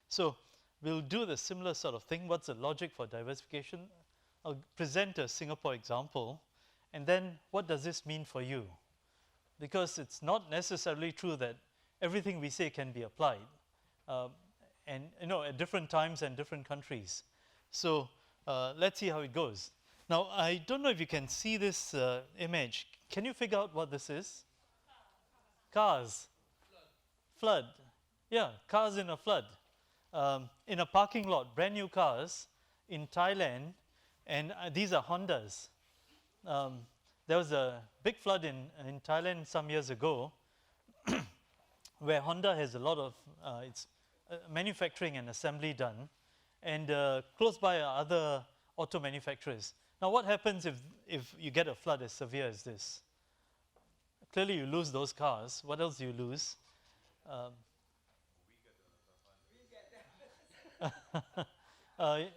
So we'll do the similar sort of thing. What's the logic for diversification? I'll present a Singapore example, and then what does this mean for you? Because it's not necessarily true that everything we say can be applied, and at different times and different countries. So let's see how it goes. Now, I don't know if you can see this image. Can you figure out what this is? Cars. Flood. Yeah, cars in a flood. In a parking lot, brand new cars in Thailand, and these are Hondas. There was a big flood in Thailand some years ago where Honda has a lot of its manufacturing and assembly done, and close by are other auto manufacturers. Now, what happens if you get a flood as severe as this? Clearly, you lose those cars. What else do you lose?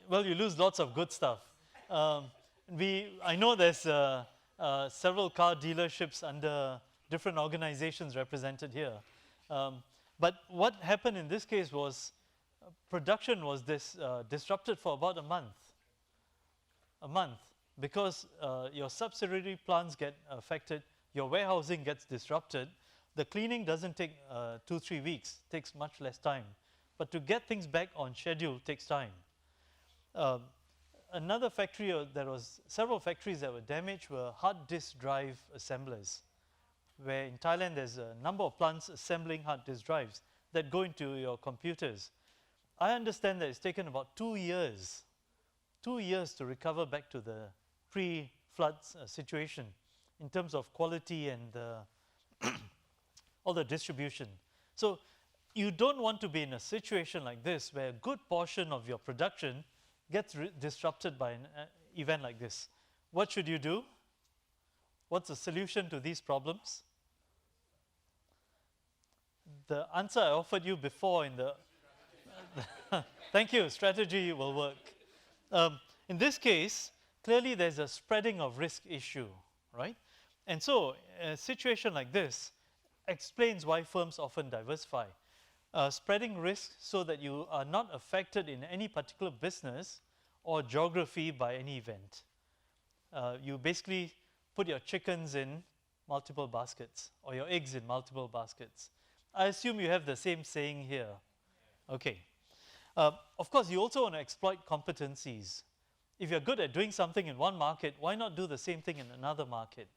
Well, you lose lots of good stuff. I know there's several car dealerships under different organizations represented here. But what happened in this case was production was disrupted for about a month. Because your subsidiary plants get affected, your warehousing gets disrupted. The cleaning doesn't take 2-3 weeks, takes much less time. But to get things back on schedule takes time. Another factory, there was several factories that were damaged, were hard disk drive assemblers, where in Thailand there's a number of plants assembling hard disk drives that go into your computers. I understand that it's taken about 2 years to recover back to the pre-flood situation in terms of quality and all the distribution. So you don't want to be in a situation like this where a good portion of your production gets disrupted by an event like this. What should you do? What's the solution to these problems? The answer I offered you before in the thank you, strategy will work. In this case, clearly there's a spreading of risk issue, right? And so a situation like this explains why firms often diversify. Spreading risk so that you are not affected in any particular business or geography by any event. You basically put your chickens in multiple baskets or your eggs in multiple baskets. I assume you have the same saying here. Okay. Of course, you also want to exploit competencies. If you're good at doing something in one market, why not do the same thing in another market?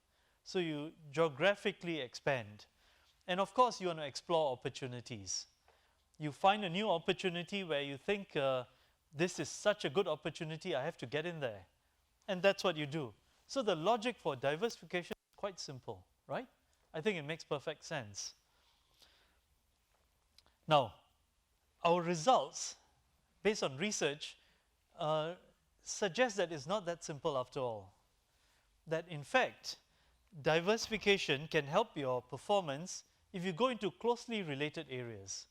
So you geographically expand. And of course, you want to explore opportunities. You find a new opportunity where you think this is such a good opportunity, I have to get in there. And that's what you do. So the logic for diversification is quite simple, right? I think it makes perfect sense. Now, our results, based on research, suggest that it's not that simple after all. That in fact, diversification can help your performance if you go into closely related areas.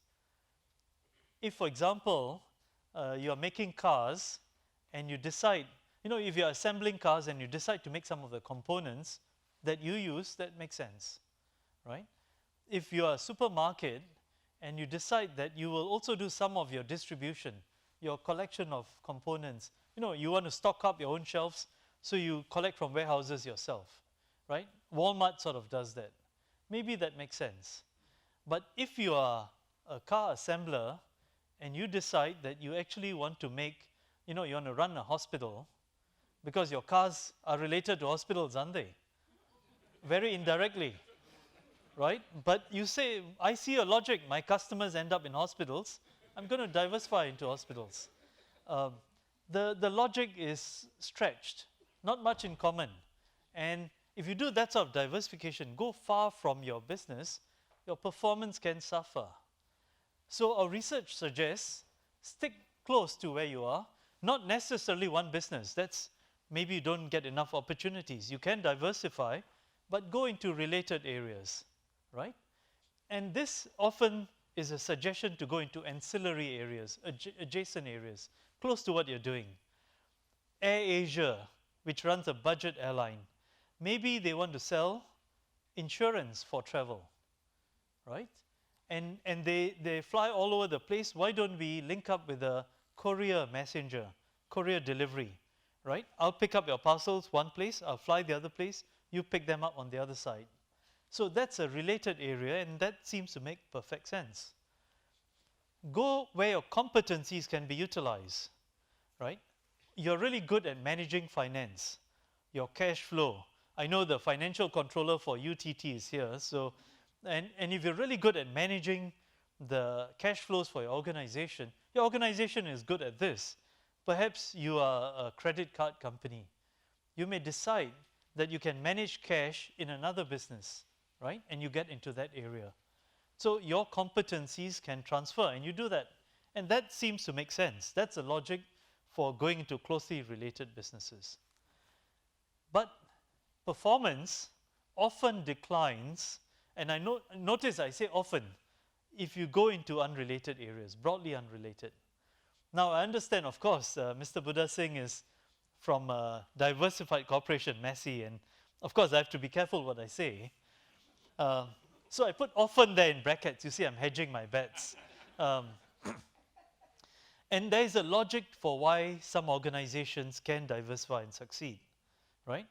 If, for example, you're making cars and you decide, if you're assembling cars and you decide to make some of the components that you use, that makes sense, right? If you're a supermarket and you decide that you will also do some of your distribution, your collection of components, you want to stock up your own shelves, so you collect from warehouses yourself, right? Walmart sort of does that. Maybe that makes sense. But if you are a car assembler and you decide that you actually want to make, you want to run a hospital, because your cars are related to hospitals, aren't they? Very indirectly, right? But you say, I see a logic, my customers end up in hospitals, I'm going to diversify into hospitals. The logic is stretched, not much in common. And if you do that sort of diversification, go far from your business, your performance can suffer. So our research suggests stick close to where you are, not necessarily one business. That's maybe you don't get enough opportunities. You can diversify, but go into related areas, right? And this often is a suggestion to go into ancillary areas, adjacent areas, close to what you're doing. AirAsia, which runs a budget airline, maybe they want to sell insurance for travel, right? and they fly all over the place. Why don't we link up with a courier messenger, courier delivery, right? I'll pick up your parcels one place, I'll fly the other place, you pick them up on the other side. So that's a related area, and that seems to make perfect sense. Go where your competencies can be utilized, right? You're really good at managing finance, your cash flow. I know the financial controller for UTT is here, so and if you're really good at managing the cash flows for your organization is good at this. Perhaps you are a credit card company. You may decide that you can manage cash in another business, right? And you get into that area. So your competencies can transfer, and you do that. And that seems to make sense. That's the logic for going into closely related businesses. But performance often declines, and notice I say often, if you go into unrelated areas, broadly unrelated. Now I understand, of course, Mr. Buddha Singh is from a diversified corporation, Massey, and of course I have to be careful what I say. So I put often there in brackets. You see, I'm hedging my bets. And there is a logic for why some organizations can diversify and succeed, right?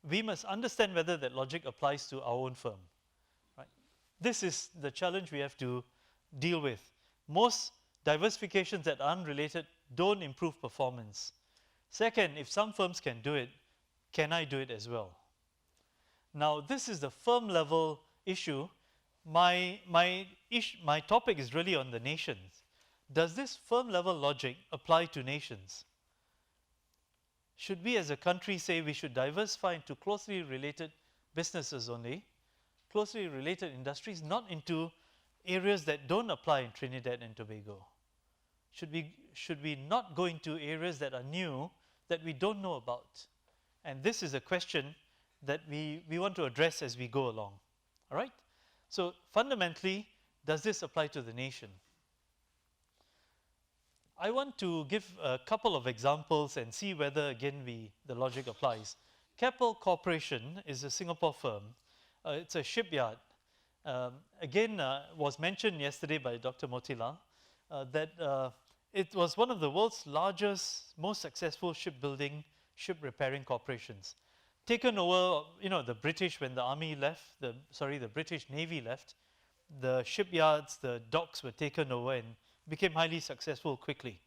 We must understand whether that logic applies to our own firm, right? This is the challenge we have to deal with. Most diversifications that are unrelated don't improve performance. Second, if some firms can do it, can I do it as well? Now, this is the firm level issue. My topic is really on the nations. Does this firm level logic apply to nations? Should we as a country say we should diversify into closely related businesses only, closely related industries, not into areas that don't apply in Trinidad and Tobago? Should we not go into areas that are new, that we don't know about? And this is a question that we want to address as we go along. All right? So fundamentally, does this apply to the nation? I want to give a couple of examples and see whether, again, the logic applies. Keppel Corporation is a Singapore firm. It's a shipyard. Again, was mentioned yesterday by Dr. Motilal that it was one of the world's largest, most successful shipbuilding, ship repairing corporations. Taken over, the British, when the army left, the British Navy left, the shipyards, the docks were taken over and became highly successful quickly.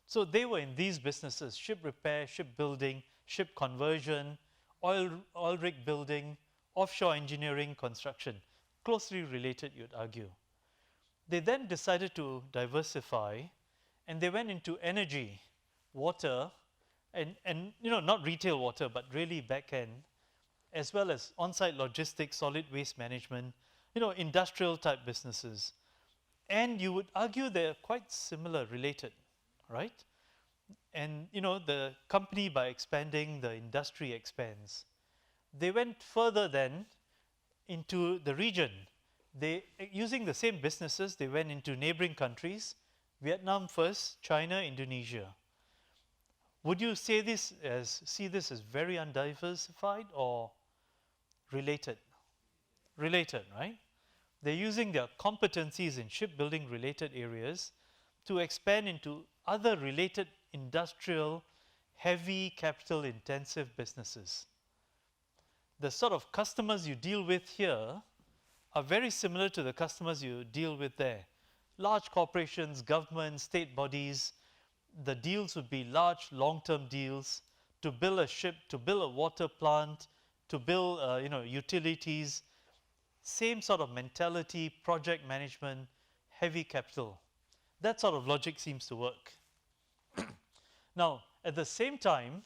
So they were in these businesses: ship repair, shipbuilding, ship conversion, oil rig building, offshore engineering, construction. Closely related, you'd argue. They then decided to diversify, and they went into energy, water, and not retail water, but really back end, as well as on-site logistics, solid waste management, industrial type businesses. And you would argue they're quite similar, related, right? And the company, by expanding, the industry expands. They went further then into the region. Using the same businesses, they went into neighboring countries, Vietnam first, China, Indonesia. Would you see this as very undiversified or related? Related, right? They're using their competencies in shipbuilding related areas to expand into other related industrial, heavy capital intensive businesses. The sort of customers you deal with here are very similar to the customers you deal with there. Large corporations, governments, state bodies. The deals would be large, long-term deals to build a ship, to build a water plant, to build utilities. Same sort of mentality, project management, heavy capital. That sort of logic seems to work. Now, at the same time,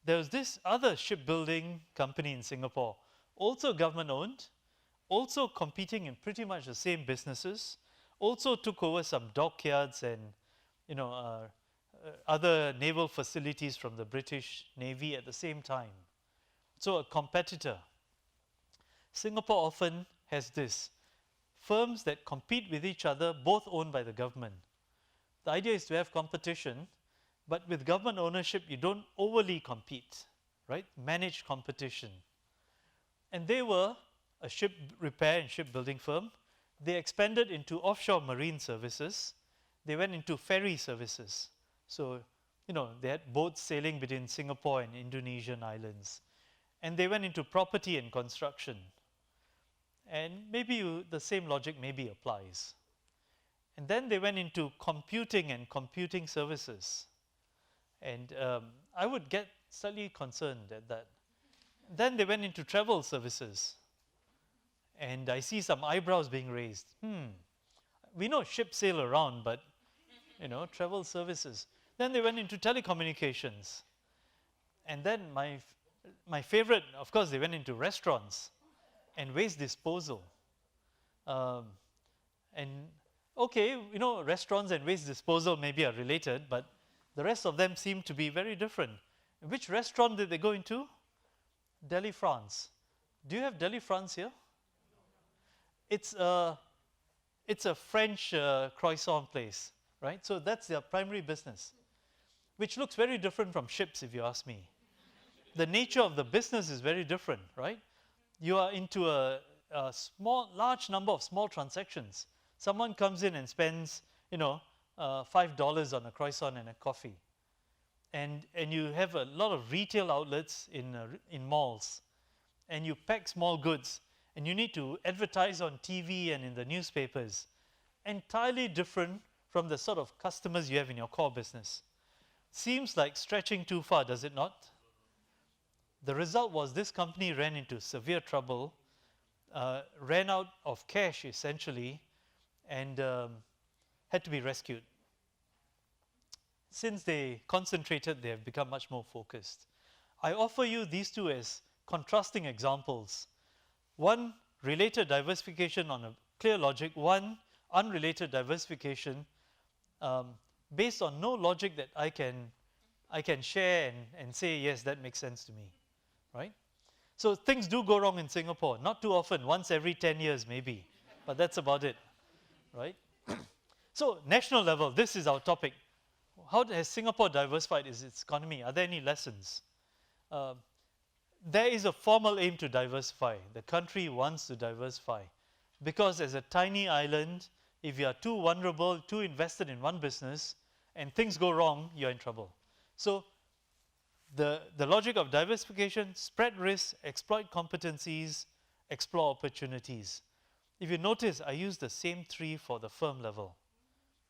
there was this other shipbuilding company in Singapore, also government-owned, also competing in pretty much the same businesses, also took over some dockyards and other naval facilities from the British Navy at the same time. So a competitor. Singapore often has this: firms that compete with each other, both owned by the government. The idea is to have competition, but with government ownership, you don't overly compete, right? Manage competition. And they were a ship repair and shipbuilding firm. they expanded into offshore marine services. They went into ferry services. So, they had boats sailing between Singapore and Indonesian islands. And they went into property and construction. And maybe the same logic maybe applies. And then they went into computing and computing services. And I would get slightly concerned at that. Then they went into travel services. And I see some eyebrows being raised. We know ships sail around, but travel services. Then they went into telecommunications. And then my favorite, of course, they went into restaurants and waste disposal. And okay, restaurants and waste disposal maybe are related, but the rest of them seem to be very different. Which restaurant did they go into? Delhi, France. Do you have Delhi, France here? It's a French croissant place, right? So that's their primary business, which looks very different from ships, if you ask me. The nature of the business is very different, right? You are into a large number of small transactions. Someone comes in and spends, $5 on a croissant and a coffee. And you have a lot of retail outlets in malls. And you pack small goods. And you need to advertise on TV and in the newspapers. Entirely different from the sort of customers you have in your core business. Seems like stretching too far, does it not? The result was this company ran into severe trouble, ran out of cash essentially, and had to be rescued. Since they concentrated, they have become much more focused. I offer you these two as contrasting examples. One, related diversification on a clear logic. One, unrelated diversification based on no logic that I can share and say, yes, that makes sense to me, right? So things do go wrong in Singapore. Not too often, once every 10 years maybe, but that's about it, right? So national level, this is our topic. How has Singapore diversified its economy? Are there any lessons? There is a formal aim to diversify. The country wants to diversify because as a tiny island, if you are too vulnerable, too invested in one business, and things go wrong, you're in trouble. So the logic of diversification: spread risk, exploit competencies, explore opportunities. If you notice, I use the same three for the firm level.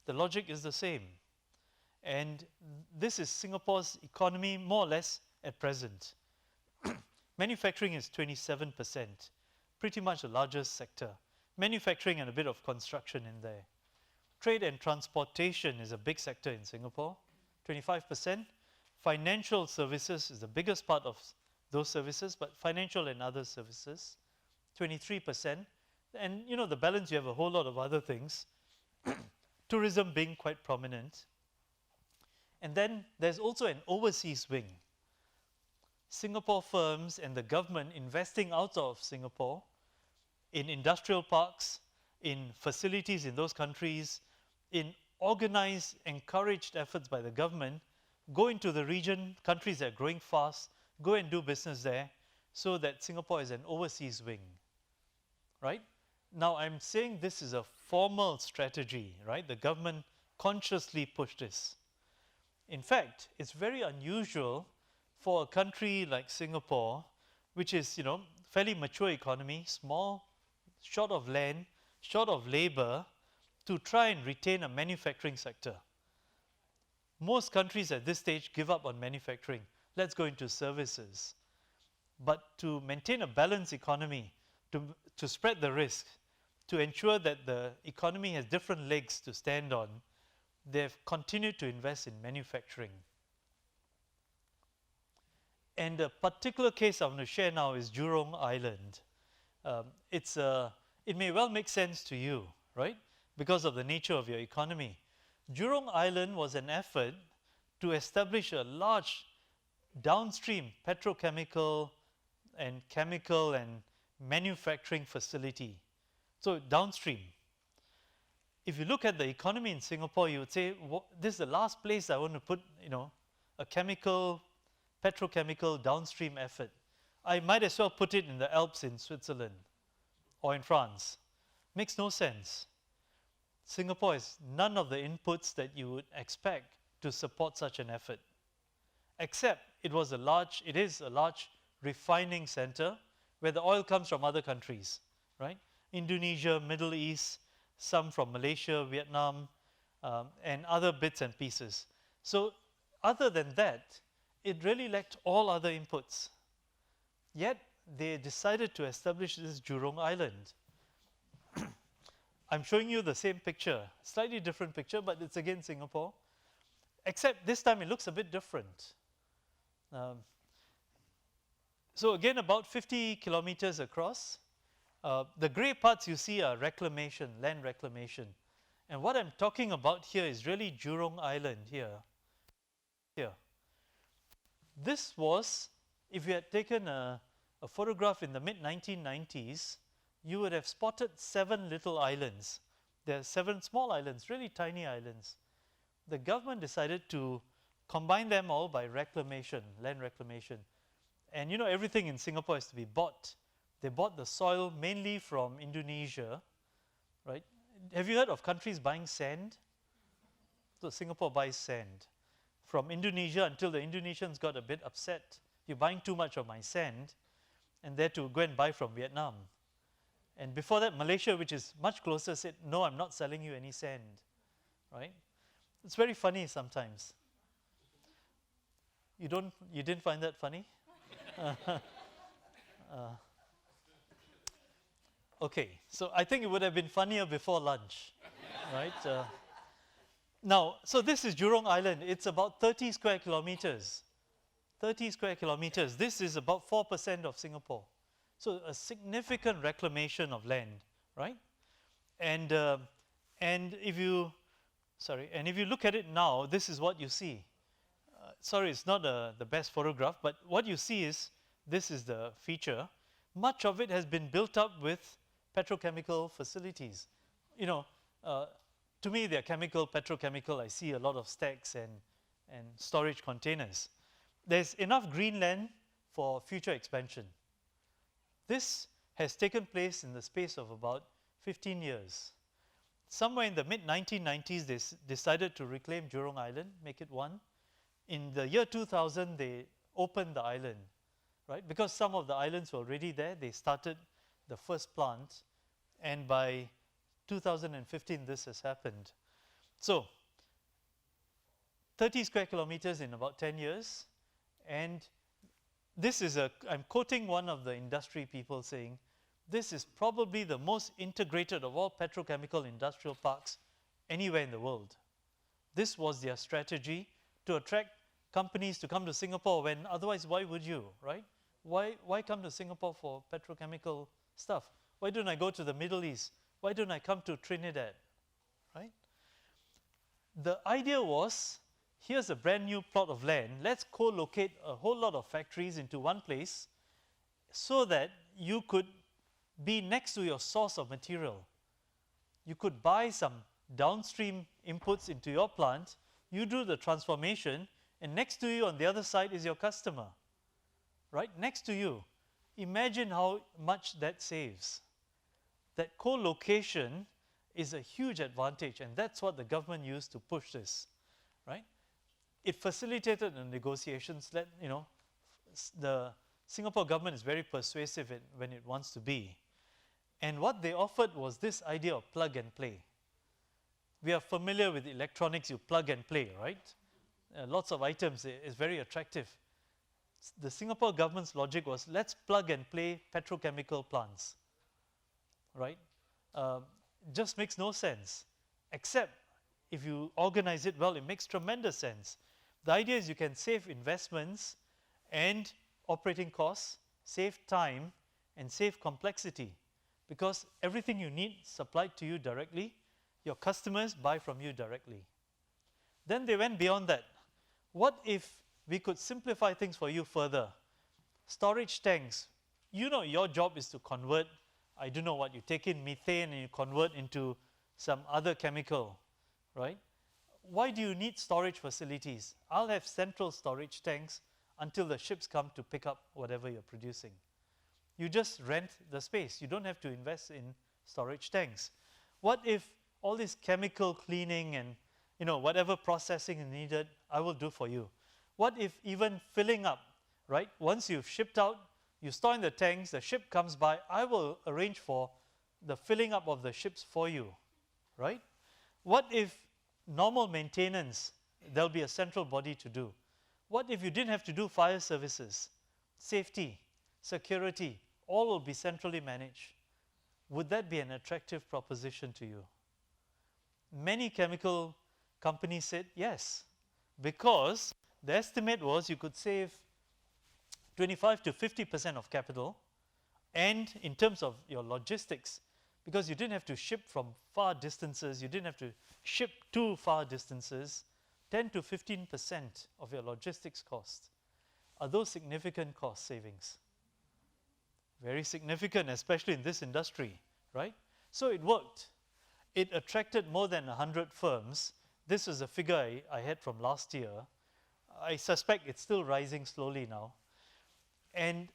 The logic is the same. And this is Singapore's economy more or less at present. Manufacturing is 27%, pretty much the largest sector. Manufacturing and a bit of construction in there. Trade and transportation is a big sector in Singapore, 25%. Financial services is the biggest part of those services, but financial and other services, 23%. And the balance, you have a whole lot of other things. Tourism being quite prominent. And then there's also an overseas wing. Singapore firms and the government investing out of Singapore in industrial parks, in facilities in those countries, in organized, encouraged efforts by the government, go into the region, countries that are growing fast, go and do business there, so that Singapore is an overseas wing, right? Now I'm saying this is a formal strategy, right? The government consciously pushed this. In fact, it's very unusual for a country like Singapore, which is, fairly mature economy, small, short of land, short of labor, to try and retain a manufacturing sector. Most countries at this stage give up on manufacturing. Let's go into services. But to maintain a balanced economy, to spread the risk, to ensure that the economy has different legs to stand on, they've continued to invest in manufacturing. And a particular case I want to share now is Jurong Island. It may well make sense to you, right? Because of the nature of your economy. Jurong Island was an effort to establish a large downstream petrochemical and chemical and manufacturing facility. So downstream. If you look at the economy in Singapore, you would say, this is the last place I want to put, a petrochemical downstream effort. I might as well put it in the Alps in Switzerland or in France. Makes no sense. Singapore has none of the inputs that you would expect to support such an effort, except it is a large refining center where the oil comes from other countries, right? Indonesia, Middle East, some from Malaysia, Vietnam, and other bits and pieces. So other than that, it really lacked all other inputs. Yet they decided to establish this Jurong Island. I'm showing you the same picture, slightly different picture, but it's again Singapore, except this time it looks a bit different. So again, about 50 kilometers across. The gray parts you see are reclamation, land reclamation. And what I'm talking about here is really Jurong Island here. This was, if you had taken a photograph in the mid-1990s, you would have spotted 7 little islands. There are 7 small islands, really tiny islands. The government decided to combine them all by reclamation, land reclamation. And you know, everything in Singapore has to be bought. They bought the soil mainly from Indonesia, right? Have you heard of countries buying sand? So Singapore buys sand from Indonesia until the Indonesians got a bit upset. You're buying too much of my sand, and they had to go and buy from Vietnam. And before that, Malaysia, which is much closer, said, no, I'm not selling you any sand, right? It's very funny sometimes. You didn't find that funny? Okay, so I think it would have been funnier before lunch, right? Now, so this is Jurong Island. It's about 30 square kilometers. 30 square kilometers. This is about 4% of Singapore. So a significant reclamation of land, right? And if you look at it now, this is what you see. Sorry, it's not the best photograph, but what you see is, this is the feature. Much of it has been built up with petrochemical facilities. You know, to me, they're chemical, petrochemical. I see a lot of stacks and storage containers. There's enough green land for future expansion. This has taken place in the space of about 15 years. Somewhere in the mid-1990s, they decided to reclaim Jurong Island, make it one. In the year 2000, they opened the island, right? Because some of the islands were already there, they started the first plant, and by 2015, this has happened. So, 30 square kilometers in about 10 years, and this is I'm quoting one of the industry people saying, this is probably the most integrated of all petrochemical industrial parks anywhere in the world. This was their strategy to attract companies to come to Singapore, when otherwise why would you, right? Why come to Singapore for petrochemical stuff? Why don't I go to the Middle East? Why don't I come to Trinidad, right? The idea was, here's a brand new plot of land, let's co-locate a whole lot of factories into one place so that you could be next to your source of material. You could buy some downstream inputs into your plant, you do the transformation, and next to you on the other side is your customer, right next to you. Imagine how much that saves. That co-location is a huge advantage, and that's what the government used to push this, right? It facilitated the negotiations. The Singapore government is very persuasive when it wants to be. And what they offered was this idea of plug and play. We are familiar with electronics, you plug and play, right? Lots of items, it's very attractive. The Singapore government's logic was, let's plug and play petrochemical plants, right? Just makes no sense, except if you organize it well, it makes tremendous sense. The idea is you can save investments and operating costs, save time, and save complexity, because everything you need supplied to you directly, your customers buy from you directly. Then they went beyond that. What if we could simplify things for you further? Storage tanks. You know, your job is to convert, I don't know what, you take in methane and you convert into some other chemical, right? Why do you need storage facilities? I'll have central storage tanks until the ships come to pick up whatever you're producing. You just rent the space. You don't have to invest in storage tanks? What if all this chemical cleaning and whatever processing is needed, I will do for you? What if even filling up, right? Once you've shipped out, you store in the tanks, the ship comes by, I will arrange for the filling up of the ships for you, right? What if normal maintenance, there'll be a central body to do? What if you didn't have to do fire services, safety, security, all will be centrally managed? Would that be an attractive proposition to you? Many chemical companies said yes, because the estimate was you could save 25 to 50% of capital, and in terms of your logistics, because you didn't have to ship from far distances, you didn't have to ship to far distances, 10 to 15% of your logistics cost. Are those significant cost savings? Very significant, especially in this industry, right? So it worked. It attracted more than 100 firms. This is a figure I had from last year. I suspect it's still rising slowly now. And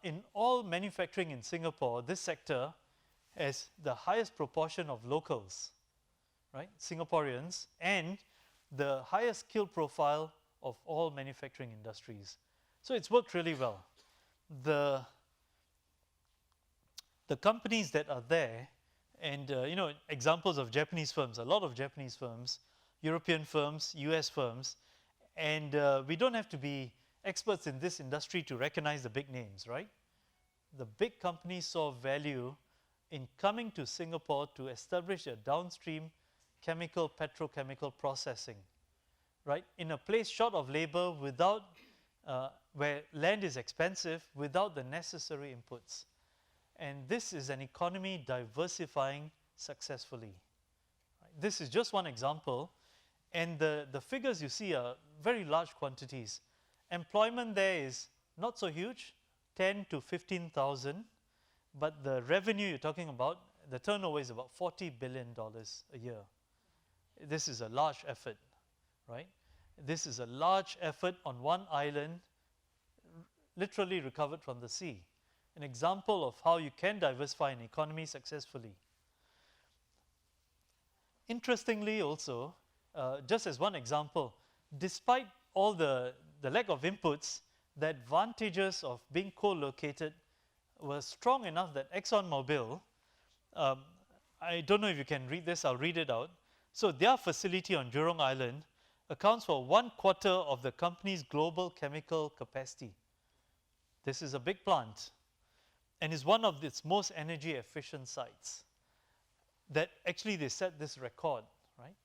in all manufacturing in Singapore, this sector has the highest proportion of locals, right? Singaporeans, and the highest skill profile of all manufacturing industries. So it's worked really well. The companies that are there, and examples of Japanese firms, a lot of Japanese firms, European firms, US firms, and we don't have to be experts in this industry to recognize the big names, right? The big companies saw value in coming to Singapore to establish a downstream chemical, petrochemical processing, right? In a place short of labor, without, where land is expensive, without the necessary inputs. And this is an economy diversifying successfully. Right? This is just one example, and the figures you see are very large quantities. Employment there is not so huge, 10 to 15,000, but the revenue you're talking about, the turnover is about $40 billion a year. This is a large effort, right? This is a large effort on one island, literally recovered from the sea. An example of how you can diversify an economy successfully. Interestingly also, just as one example, despite all the lack of inputs, the advantages of being co-located were strong enough that ExxonMobil, I don't know if you can read this, I'll read it out. So their facility on Jurong Island accounts for 1/4 of the company's global chemical capacity. This is a big plant, and is one of its most energy efficient sites. That actually they set this record, right?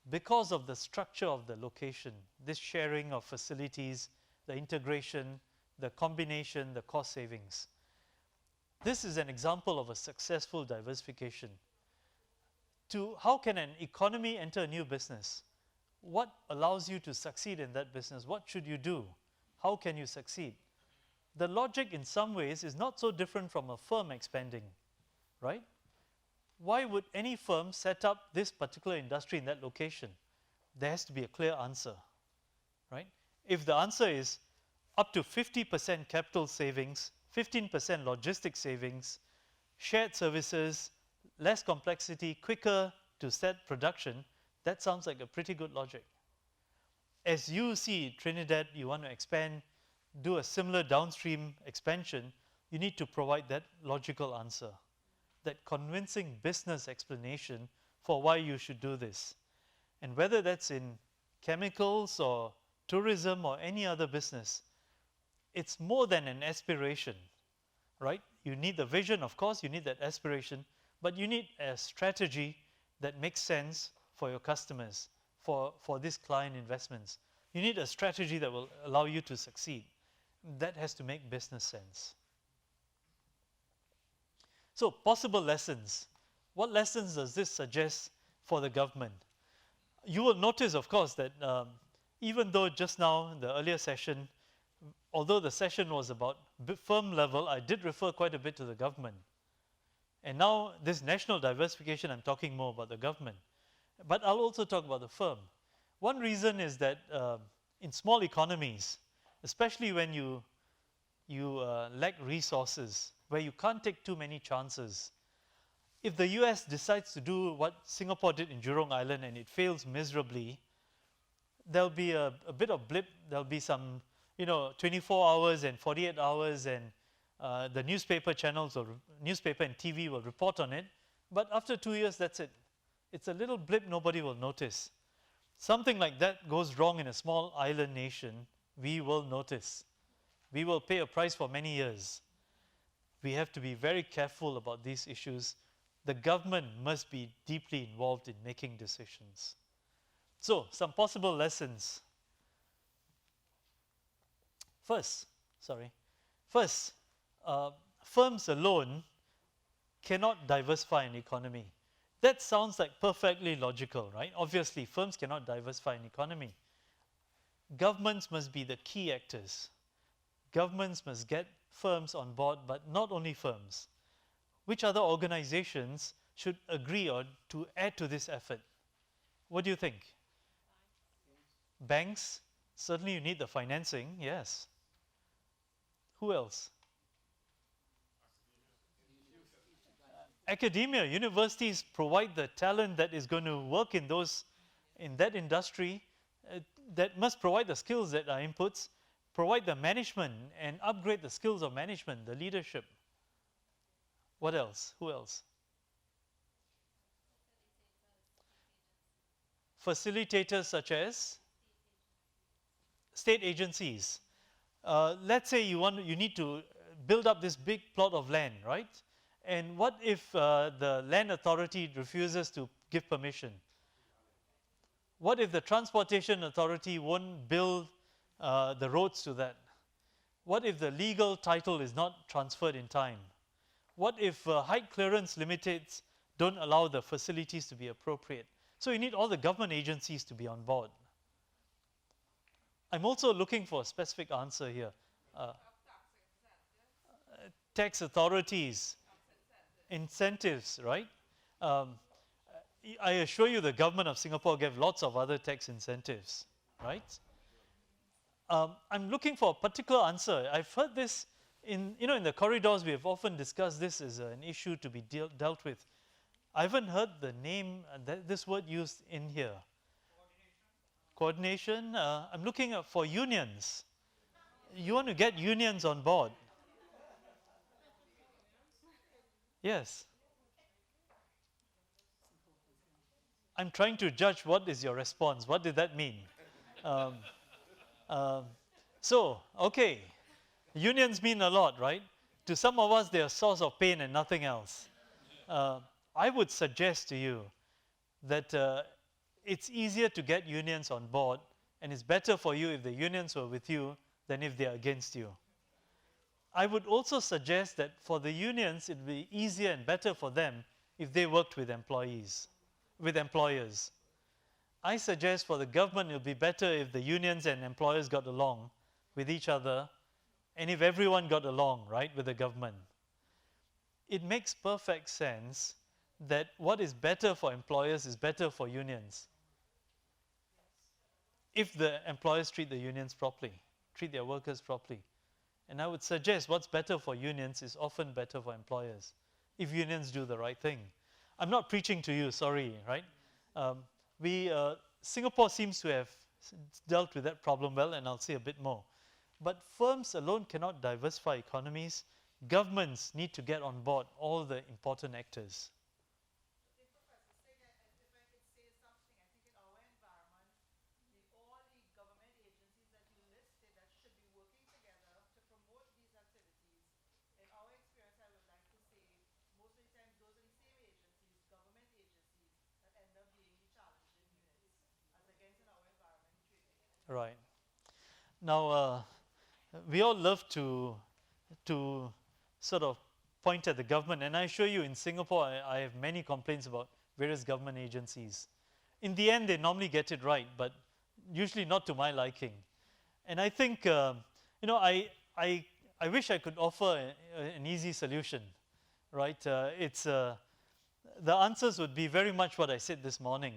Because of the structure of the location, this sharing of facilities, the integration, the combination, the cost savings. This is an example of a successful diversification. To how can an economy enter a new business? What allows you to succeed in that business? What should you do? How can you succeed? The logic in some ways is not so different from a firm expanding, right? Why would any firm set up this particular industry in that location? There has to be a clear answer, right? If the answer is up to 50% capital savings, 15% logistics savings, shared services, less complexity, quicker to set production, that sounds like a pretty good logic. As you see Trinidad, you want to expand, do a similar downstream expansion, you need to provide that logical answer, that convincing business explanation for why you should do this. And whether that's in chemicals or tourism or any other business, it's more than an aspiration, right? You need the vision, of course, you need that aspiration, but you need a strategy that makes sense for your customers, for these client investments. You need a strategy that will allow you to succeed. That has to make business sense. So, possible lessons. What lessons does this suggest for the government? You will notice, of course, that even though just now in the earlier session, although the session was about firm level, I did refer quite a bit to the government. And now this national diversification, I'm talking more about the government. But I'll also talk about the firm. One reason is that in small economies, especially when you lack resources, where you can't take too many chances, If the US decides to do what Singapore did in Jurong Island and it fails miserably, there'll be a bit of blip. There'll be some, 24 hours and 48 hours, and the newspaper channels or newspaper and TV will report on it. But after 2 years, that's it. It's a little blip nobody will notice. Something like that goes wrong in a small island nation, we will notice. We will pay a price for many years. We have to be very careful about these issues. The government must be deeply involved in making decisions. So, some possible lessons. First, firms alone cannot diversify an economy. That sounds like perfectly logical, right? Obviously, firms cannot diversify an economy. Governments must be the key actors. Governments must get firms on board, but not only firms. Which other organizations should agree on to add to this effort? What do you think? Banks? Certainly you need the financing, yes. Who else? Academia, universities provide the talent that is going to work in that industry, that must provide the skills that are inputs, provide the management and upgrade the skills of management, the leadership. What else? Who else? Facilitators such as state agencies. Let's say you need to build up this big plot of land, right? And what if the land authority refuses to give permission? What if the transportation authority won't build the roads to that? What if the legal title is not transferred in time? What if height clearance limits don't allow the facilities to be appropriate? So you need all the government agencies to be on board. I'm also looking for a specific answer here. Tax authorities, incentives, right? I assure you the government of Singapore gave lots of other tax incentives, right? I'm looking for a particular answer. I've heard this in the corridors. We have often discussed this as an issue to be dealt with. I haven't heard the name, this word used in here. Coordination. I'm looking for unions. You want to get unions on board. Yes. I'm trying to judge what is your response. What did that mean? Okay. Unions mean a lot, right? To some of us, they're a source of pain and nothing else. I would suggest to you that it's easier to get unions on board, and it's better for you if the unions were with you than if they're against you. I would also suggest that for the unions, it would be easier and better for them if they worked with employers. I suggest for the government, it would be better if the unions and employers got along with each other, and if everyone got along, right, with the government. It makes perfect sense that what is better for employers is better for unions. If the employers treat the unions properly, treat their workers properly. And I would suggest what's better for unions is often better for employers, if unions do the right thing. I'm not preaching to you, sorry, right? Singapore seems to have dealt with that problem well, and I'll say a bit more. But firms alone cannot diversify economies. Governments need to get on board all the important actors. Right. Now, we all love to sort of point at the government, and I assure you in Singapore, I have many complaints about various government agencies. In the end, they normally get it right, but usually not to my liking. And I think, I wish I could offer an easy solution, right? The answers would be very much what I said this morning.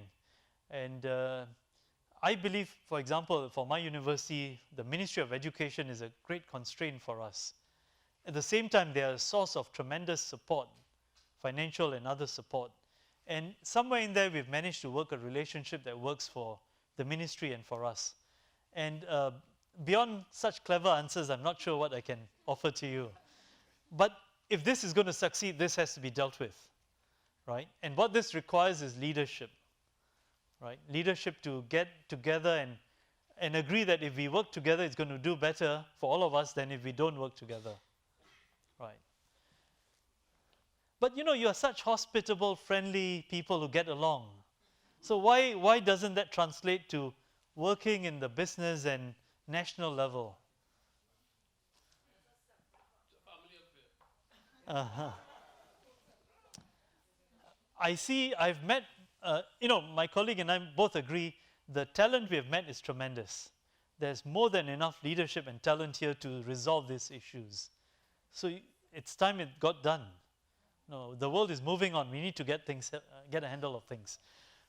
And I believe, for example, for my university, the Ministry of Education is a great constraint for us. At the same time, they are a source of tremendous support financial and other support. And somewhere in there, we've managed to work a relationship that works for the ministry and for us. And beyond such clever answers, I'm not sure what I can offer to you. But if this is going to succeed, this has to be dealt with, right? And what this requires is leadership, right? Leadership to get together and agree that if we work together, it's going to do better for all of us than if we don't work together, right? But you are such hospitable, friendly people who get along. So why doesn't that translate to working in the business and national level? Uh-huh. I've met, my colleague and I both agree the talent we have met is tremendous. There's more than enough leadership and talent here to resolve these issues. So it's time it got done. No, the world is moving on. We need to get a handle of things.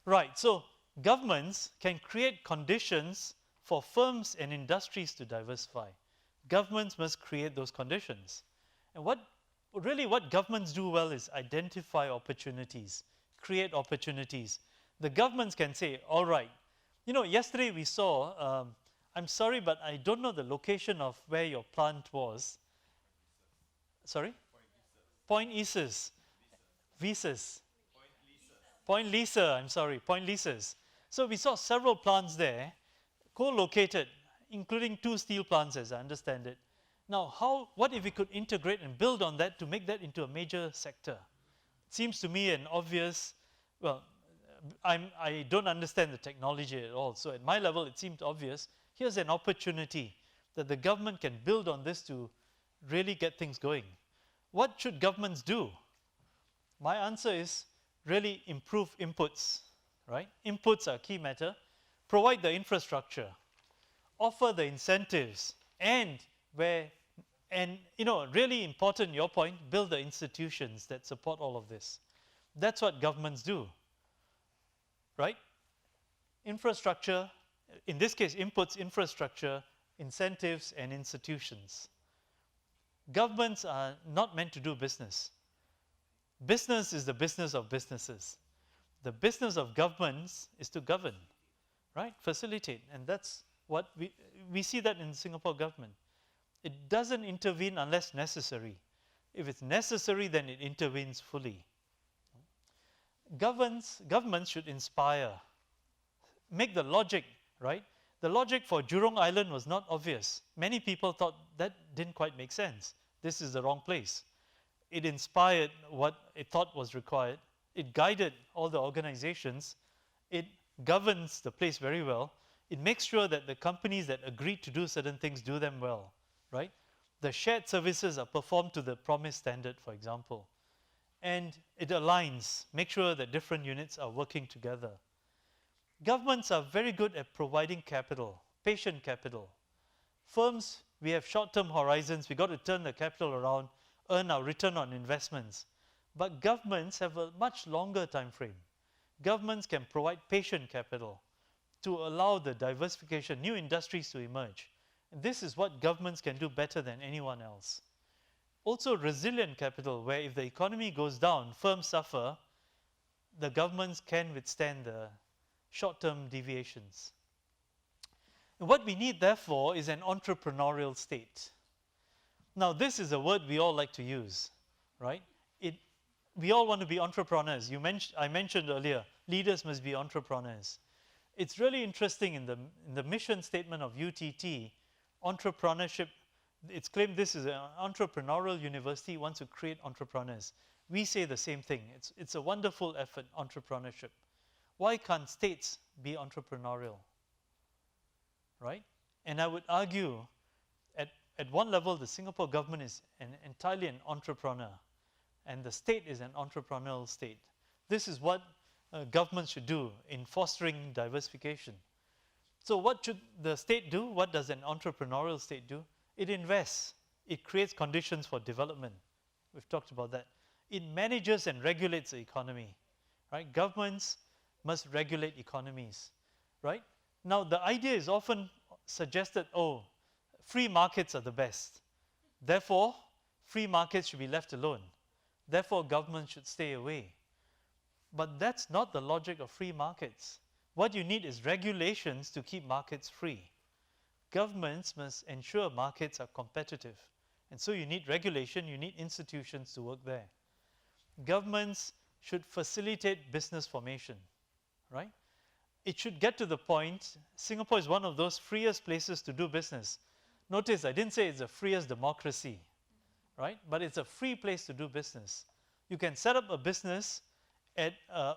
Right, so governments can create conditions for firms and industries to diversify. Governments must create those conditions. And what governments do well is identify opportunities, create opportunities. The governments can say, all right, yesterday we saw, I'm sorry, but I don't know the location of where your plant was. Sorry? Point Isis. Visas. Point Lisa, I'm sorry, Point Lisas. So we saw several plants there, co-located, including 2 steel plants as I understand it. Now, what if we could integrate and build on that to make that into a major sector? It seems to me an obvious, well, I don't understand the technology at all, so at my level it seemed obvious. Here's an opportunity that the government can build on this to really get things going. What should governments do? My answer is really improve inputs, right? Inputs are a key matter. Provide the infrastructure, offer the incentives, and really important, your point, build the institutions that support all of this. That's what governments do, right? Infrastructure, in this case, inputs, infrastructure, incentives, and institutions. Governments are not meant to do business. Business is the business of businesses. The business of governments is to govern, right? Facilitate. And that's what we see that in Singapore government. It doesn't intervene unless necessary. If it's necessary, then it intervenes fully. Governments should inspire. Make the logic, right? The logic for Jurong Island was not obvious. Many people thought that didn't quite make sense. This is the wrong place. It inspired what it thought was required. It guided all the organizations. It governs the place very well. It makes sure that the companies that agreed to do certain things do them well, right? The shared services are performed to the promised standard, for example. And it aligns, make sure that different units are working together. Governments are very good at providing capital, patient capital. Firms, we have short-term horizons. We've got to turn the capital around, earn our return on investments. But governments have a much longer time frame. Governments can provide patient capital to allow the diversification, new industries to emerge. And this is what governments can do better than anyone else. Also resilient capital, where if the economy goes down, firms suffer, the governments can withstand the short-term deviations. And what we need, therefore, is an entrepreneurial state. Now, this is a word we all like to use, right? We all want to be entrepreneurs. I mentioned earlier, leaders must be entrepreneurs. It's really interesting in the mission statement of UTT, entrepreneurship, it's claimed this is an entrepreneurial university, wants to create entrepreneurs. We say the same thing. It's a wonderful effort, entrepreneurship. Why can't states be entrepreneurial, right? And I would argue at one level, the Singapore government is entirely an entrepreneur, and the state is an entrepreneurial state. This is what governments should do in fostering diversification. So what should the state do? What does an entrepreneurial state do? It invests. It creates conditions for development. We've talked about that. It manages and regulates the economy, right? Governments must regulate economies, right? Now, the idea is often suggested, free markets are the best. Therefore, free markets should be left alone. Therefore, government should stay away. But that's not the logic of free markets. What you need is regulations to keep markets free. Governments must ensure markets are competitive. And so you need regulation, you need institutions to work there. Governments should facilitate business formation, right? It should get to the point, Singapore is one of those freest places to do business. Notice I didn't say it's the freest democracy, right? But it's a free place to do business. You can set up a business at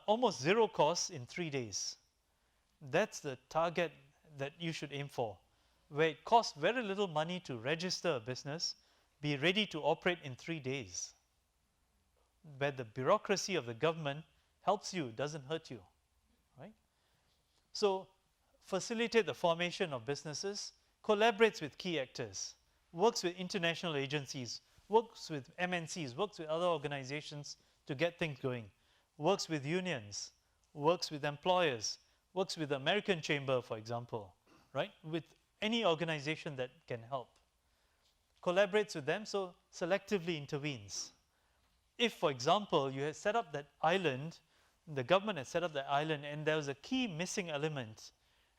almost zero cost in 3 days. That's the target that you should aim for, where it costs very little money to register a business, be ready to operate in 3 days, where the bureaucracy of the government helps you, doesn't hurt you, right? So facilitate the formation of businesses, collaborates with key actors, works with international agencies, works with MNCs, works with other organizations to get things going, works with unions, works with employers, works with the American Chamber, for example, right? With any organization that can help. Collaborates with them, so selectively intervenes. If, for example, you had set up that island, the government had set up that island, and there was a key missing element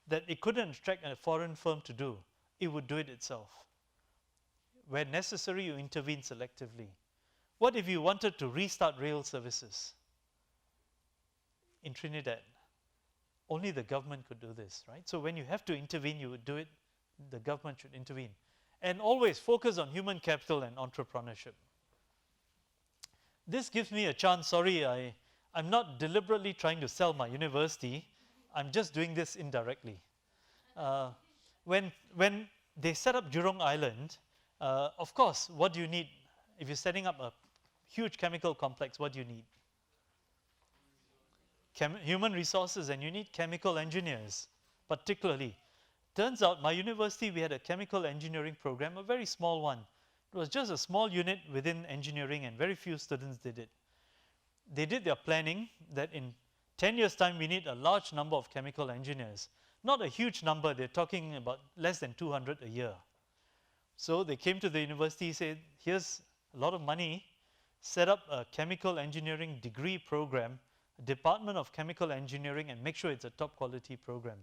that it couldn't attract a foreign firm to do, it would do it itself. Where necessary, you intervene selectively. What if you wanted to restart rail services in Trinidad? Only the government could do this, right? So when you have to intervene, you would do it, the government should intervene. And always focus on human capital and entrepreneurship. This gives me a chance, sorry, I'm not deliberately trying to sell my university, I'm just doing this indirectly. When they set up Jurong Island, of course, what do you need? If you're setting up a huge chemical complex, what do you need? Human resources, and you need chemical engineers, particularly. Turns out my university, we had a chemical engineering program, a very small one. It was just a small unit within engineering and very few students did it. They did their planning that in 10 years' time we need a large number of chemical engineers. Not a huge number, they're talking about less than 200 a year. So they came to the university, said, here's a lot of money, set up a chemical engineering degree program, a Department of Chemical Engineering, and make sure it's a top quality program.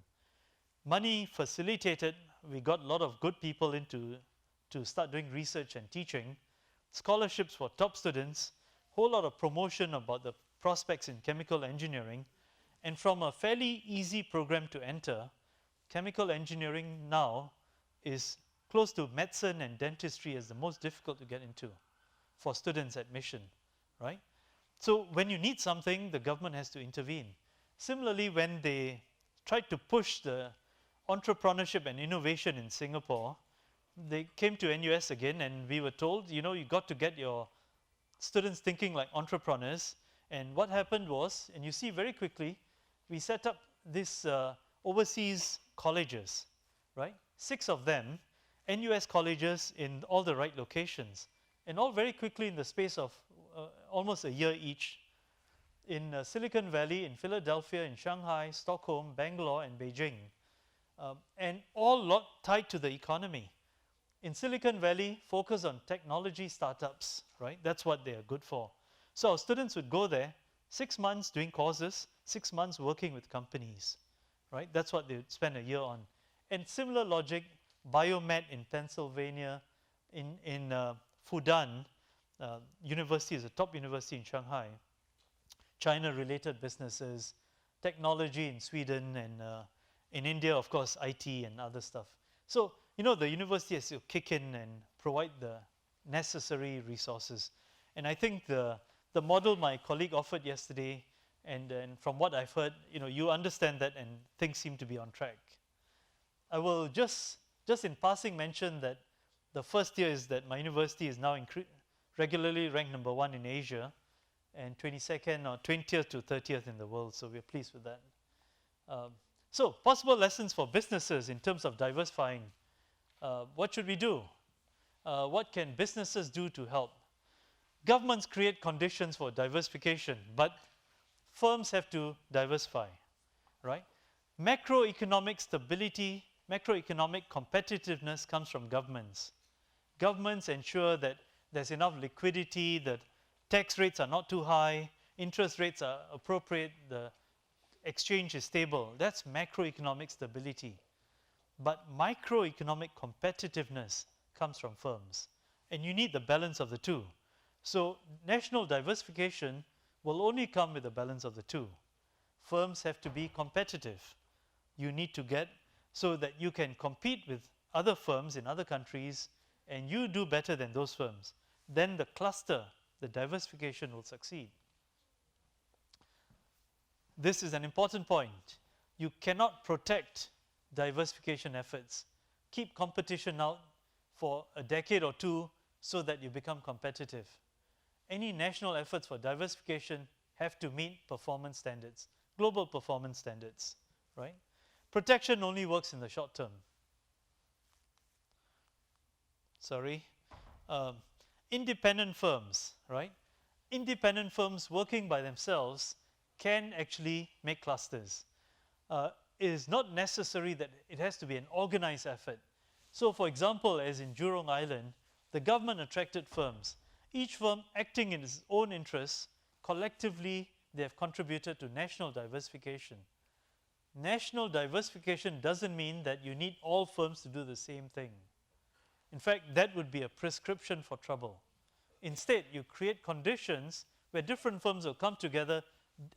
Money facilitated, we got a lot of good people in to start doing research and teaching, scholarships for top students, whole lot of promotion about the prospects in chemical engineering, and from a fairly easy program to enter, chemical engineering now is close to medicine and dentistry as the most difficult to get into for students' admission, right? So when you need something, the government has to intervene. Similarly, when they tried to push the entrepreneurship and innovation in Singapore, they came to NUS again and we were told, you know, you got to get your students thinking like entrepreneurs. And what happened was, and you see very quickly, we set up these overseas colleges, right? 6 of them, NUS colleges in all the right locations. And all very quickly in the space of almost a year each, in Silicon Valley, in Philadelphia, in Shanghai, Stockholm, Bangalore, and Beijing. And all tied to the economy. In Silicon Valley, focus on technology startups, right? That's what they are good for. So our students would go there, 6 months doing courses, 6 months working with companies, right? That's what they would spend a year on. And similar logic, Biomed in Pennsylvania, in Fudan University is a top university in Shanghai, China-related businesses, technology in Sweden, and in India, of course, IT and other stuff. So, you know, the university has to kick in and provide the necessary resources. And I think the model my colleague offered yesterday, and from what I've heard, you know, you understand that and things seem to be on track. I will just in passing mention that the first year is that my university is now regularly ranked number 1 in Asia and 22nd or 20th to 30th in the world, so we're pleased with that. So possible lessons for businesses in terms of diversifying. What should we do? What can businesses do to help? Governments create conditions for diversification, but firms have to diversify, right? Macroeconomic stability, macroeconomic competitiveness comes from governments. Governments ensure that there's enough liquidity, that tax rates are not too high, interest rates are appropriate, the exchange is stable. That's macroeconomic stability. But microeconomic competitiveness comes from firms, and you need the balance of the two. So national diversification will only come with a balance of the two. Firms have to be competitive. You need to get so that you can compete with other firms in other countries and you do better than those firms. Then the cluster, the diversification will succeed. This is an important point. You cannot protect diversification efforts. Keep competition out for a decade or two so that you become competitive. Any national efforts for diversification have to meet performance standards, global performance standards, right? Protection only works in the short term. Sorry. Independent firms, right? Independent firms working by themselves can actually make clusters. It is not necessary that it has to be an organized effort. So for example, as in Jurong Island, the government attracted firms. Each firm acting in its own interests, collectively they have contributed to national diversification. National diversification doesn't mean that you need all firms to do the same thing. In fact, that would be a prescription for trouble. Instead, you create conditions where different firms will come together,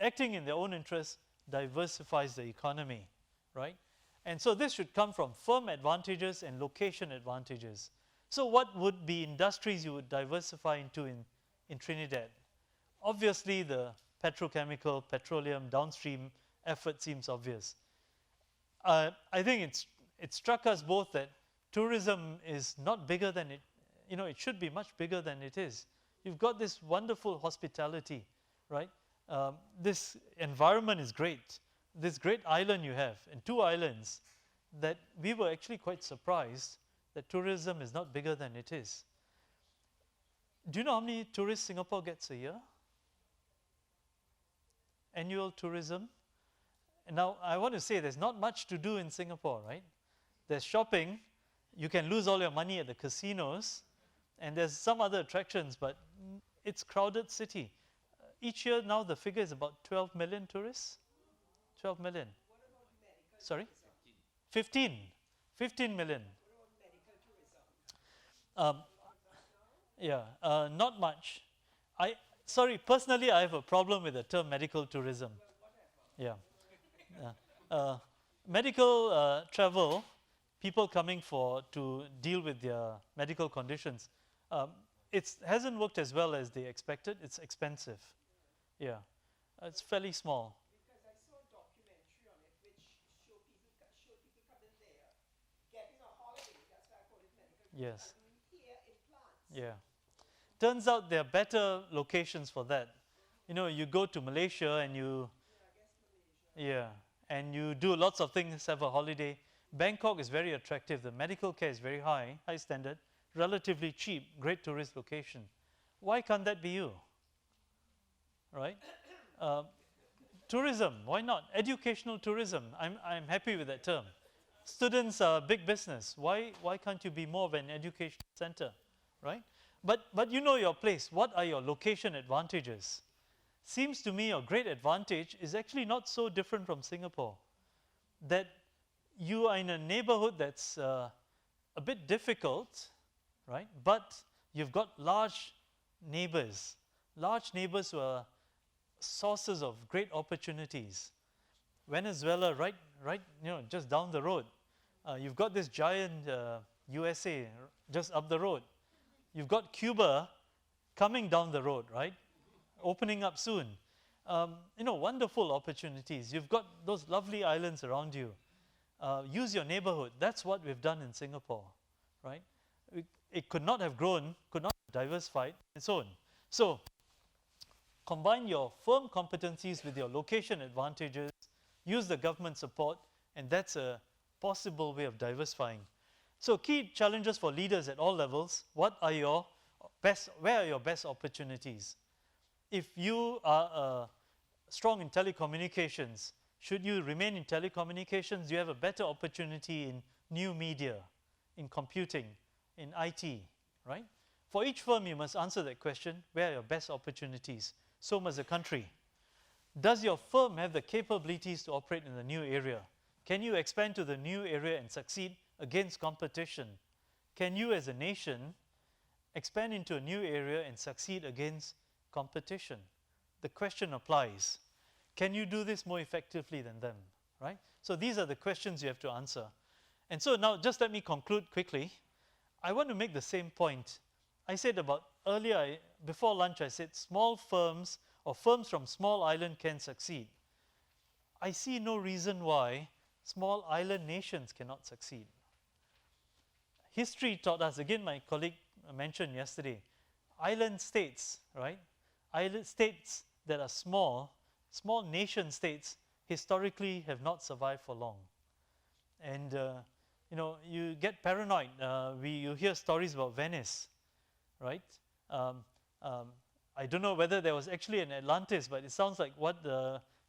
acting in their own interests, diversifies the economy, right? And so this should come from firm advantages and location advantages. So what would be industries you would diversify into in Trinidad? Obviously, the petrochemical, petroleum, downstream effort seems obvious. I think it struck us both that tourism is not bigger than it, it should be much bigger than it is. You've got this wonderful hospitality, right? This environment is great. This great island you have, and 2 islands, that we were actually quite surprised that tourism is not bigger than it is. Do you know how many tourists Singapore gets a year? Annual tourism. And now I want to say there's not much to do in Singapore, right? There's shopping, you can lose all your money at the casinos, and there's some other attractions, but it's a crowded city. Each year now the figure is about 12 million tourists. 12 million. What about medical Sorry? tourism? 15 million. What about medical tourism? Yeah, not much. Personally, I have a problem with the term medical tourism. Well, Yeah. Medical travel, people coming to deal with their medical conditions, it hasn't worked as well as they expected. It's expensive. Yeah, it's fairly small. because I saw a documentary on it which showed people coming there, getting a holiday. That's why I call it medical tourism. Yes. And here in plants. Yeah. Turns out there are better locations for that. You go to Malaysia and you, and you do lots of things, have a holiday. Bangkok is very attractive. The medical care is very high standard, relatively cheap, great tourist location. Why can't that be you? Right? Tourism, why not? Educational tourism, I'm happy with that term. Students are big business. Why can't you be more of an education center, right? But you know your place. What are your location advantages? Seems to me your great advantage is actually not so different from Singapore. That you are in a neighborhood that's a bit difficult, right? But you've got large neighbors who are sources of great opportunities. Venezuela, right, just down the road. You've got this giant USA just up the road. You've got Cuba coming down the road, right? Opening up soon. Wonderful opportunities. You've got those lovely islands around you. Use your neighborhood. That's what we've done in Singapore, right? It could not have grown, could not have diversified its own. So, combine your firm competencies with your location advantages, use the government support, and that's a possible way of diversifying. So key challenges for leaders at all levels: where are your best opportunities? If you are strong in telecommunications, should you remain in telecommunications? You have a better opportunity in new media, in computing, in IT, right? For each firm, you must answer that question: where are your best opportunities? So must a country. Does your firm have the capabilities to operate in the new area? Can you expand to the new area and succeed against competition? Can you as a nation expand into a new area and succeed against competition? The question applies. Can you do this more effectively than them? Right? So these are the questions you have to answer. And so now just let me conclude quickly. I want to make the same point. I said about earlier, before lunch, I said small firms or firms from small island can succeed. I see no reason why small island nations cannot succeed. History taught us, again my colleague mentioned yesterday, island states, right? Island states that are small nation states historically have not survived for long. And you get paranoid. You hear stories about Venice, right? I don't know whether there was actually an Atlantis, but it sounds like what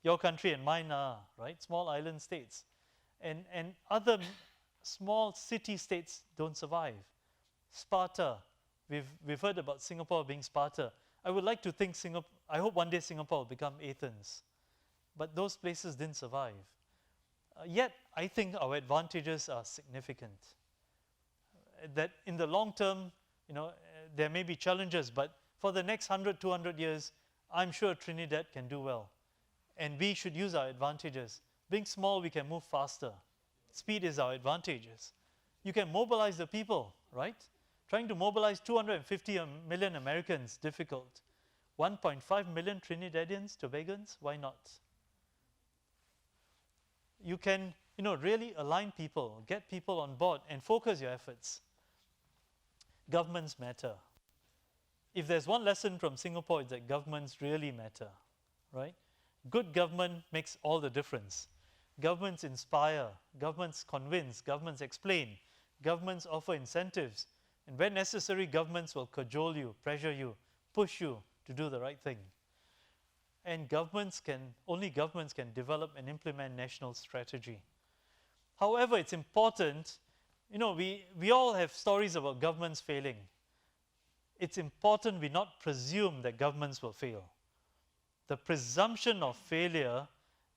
your country and mine are, right? Small island states. And other small city states don't survive. Sparta, we've heard about Singapore being Sparta. I would like to think I hope one day Singapore will become Athens. But those places didn't survive. Yet, I think our advantages are significant. That in the long term, there may be challenges, but for the next 100, 200 years, I'm sure Trinidad can do well. And we should use our advantages. Being small, we can move faster. Speed is our advantages. You can mobilize the people, right? Trying to mobilize 250 million Americans, difficult. 1.5 million Trinidadians, Tobagans, why not? You can, really align people, get people on board, and focus your efforts. Governments matter. If there's one lesson from Singapore, it's that governments really matter, right? Good government makes all the difference. Governments inspire, governments convince, governments explain, governments offer incentives, and when necessary, governments will cajole you, pressure you, push you to do the right thing. And only governments can develop and implement national strategy. However, it's important, we all have stories about governments failing. It's important we not presume that governments will fail. The presumption of failure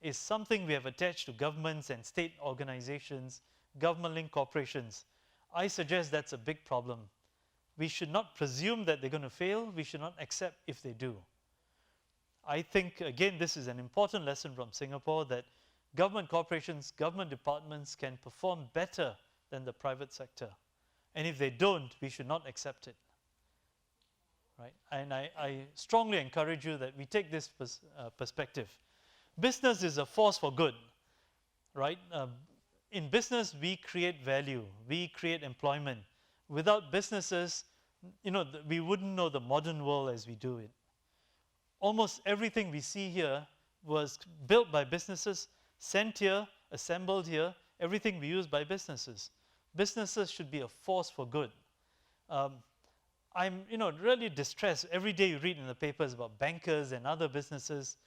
is something we have attached to governments and state organizations, government-linked corporations. I suggest that's a big problem. We should not presume that they're going to fail. We should not accept if they do. I think, again, this is an important lesson from Singapore, that government corporations, government departments can perform better than the private sector. And if they don't, we should not accept it. Right? And I strongly encourage you that we take this perspective. Business is a force for good. Right? In business, we create value. We create employment. Without businesses, we wouldn't know the modern world as we do it. Almost everything we see here was built by businesses, sent here, assembled here, everything we use by businesses. Businesses should be a force for good. I'm really distressed. Every day you read in the papers about bankers and other businesses,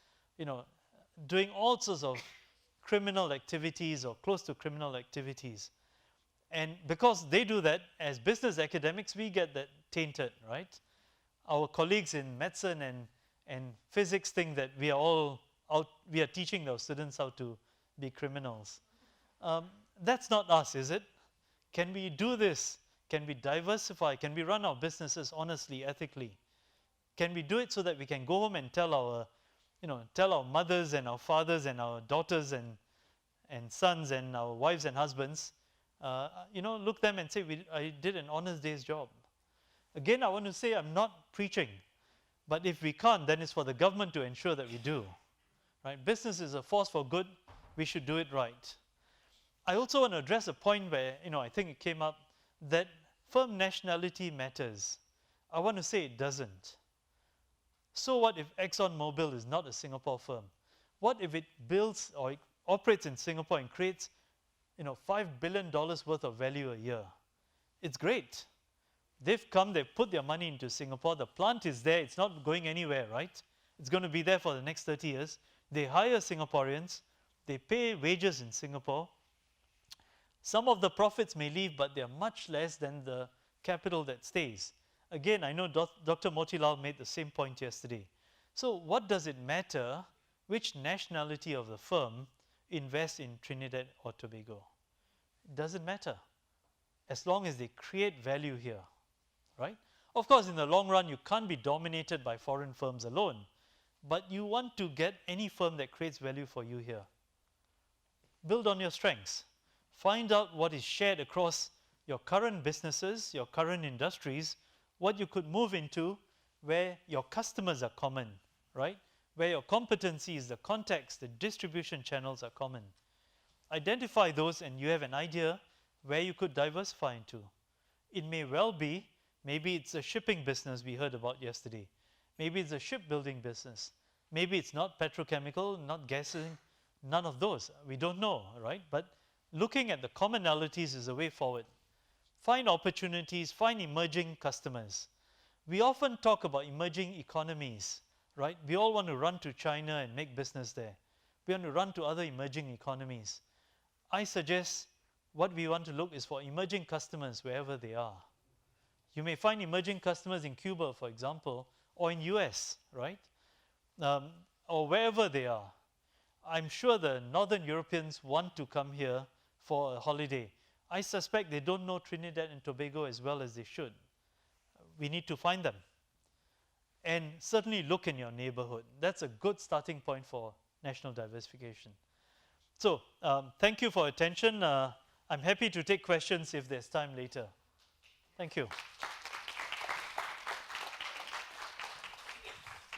doing all sorts of criminal activities or close to criminal activities. And because they do that, as business academics, we get that tainted, right? Our colleagues in medicine and physics think that we are teaching those students how to be criminals. That's not us, is it? Can we do this? Can we diversify? Can we run our businesses honestly, ethically? Can we do it so that we can go home and tell our mothers and our fathers and our daughters and sons and our wives and husbands, look them and say, I did an honest day's job. Again, I want to say I'm not preaching. But if we can't, then it's for the government to ensure that we do. Right? Business is a force for good. We should do it right. I also want to address a point where, I think it came up, that firm nationality matters. I want to say it doesn't. So what if ExxonMobil is not a Singapore firm? What if it builds or it operates in Singapore and creates, $5 billion worth of value a year? It's great. They've put their money into Singapore. The plant is there. It's not going anywhere, right? It's going to be there for the next 30 years. They hire Singaporeans. They pay wages in Singapore. Some of the profits may leave, but they're much less than the capital that stays. Again, I know Dr. Motilal made the same point yesterday. So what does it matter which nationality of the firm invests in Trinidad or Tobago? It doesn't matter as long as they create value here, right? Of course, in the long run, you can't be dominated by foreign firms alone, but you want to get any firm that creates value for you here. Build on your strengths. Find out what is shared across your current businesses, your current industries, what you could move into where your customers are common, right? Where your competencies, the context, the distribution channels are common. Identify those and you have an idea where you could diversify into. It may well be, maybe it's a shipping business we heard about yesterday. Maybe it's a shipbuilding business. Maybe it's not petrochemical, not gasoline, none of those. We don't know, right? But looking at the commonalities is a way forward. Find opportunities, find emerging customers. We often talk about emerging economies, right? We all want to run to China and make business there. We want to run to other emerging economies. I suggest what we want to look is for emerging customers wherever they are. You may find emerging customers in Cuba, for example, or in US, right? Or wherever they are. I'm sure the Northern Europeans want to come here for a holiday. I suspect they don't know Trinidad and Tobago as well as they should. We need to find them. And certainly look in your neighborhood. That's a good starting point for national diversification. So, thank you for attention. I'm happy to take questions if there's time later. Thank you.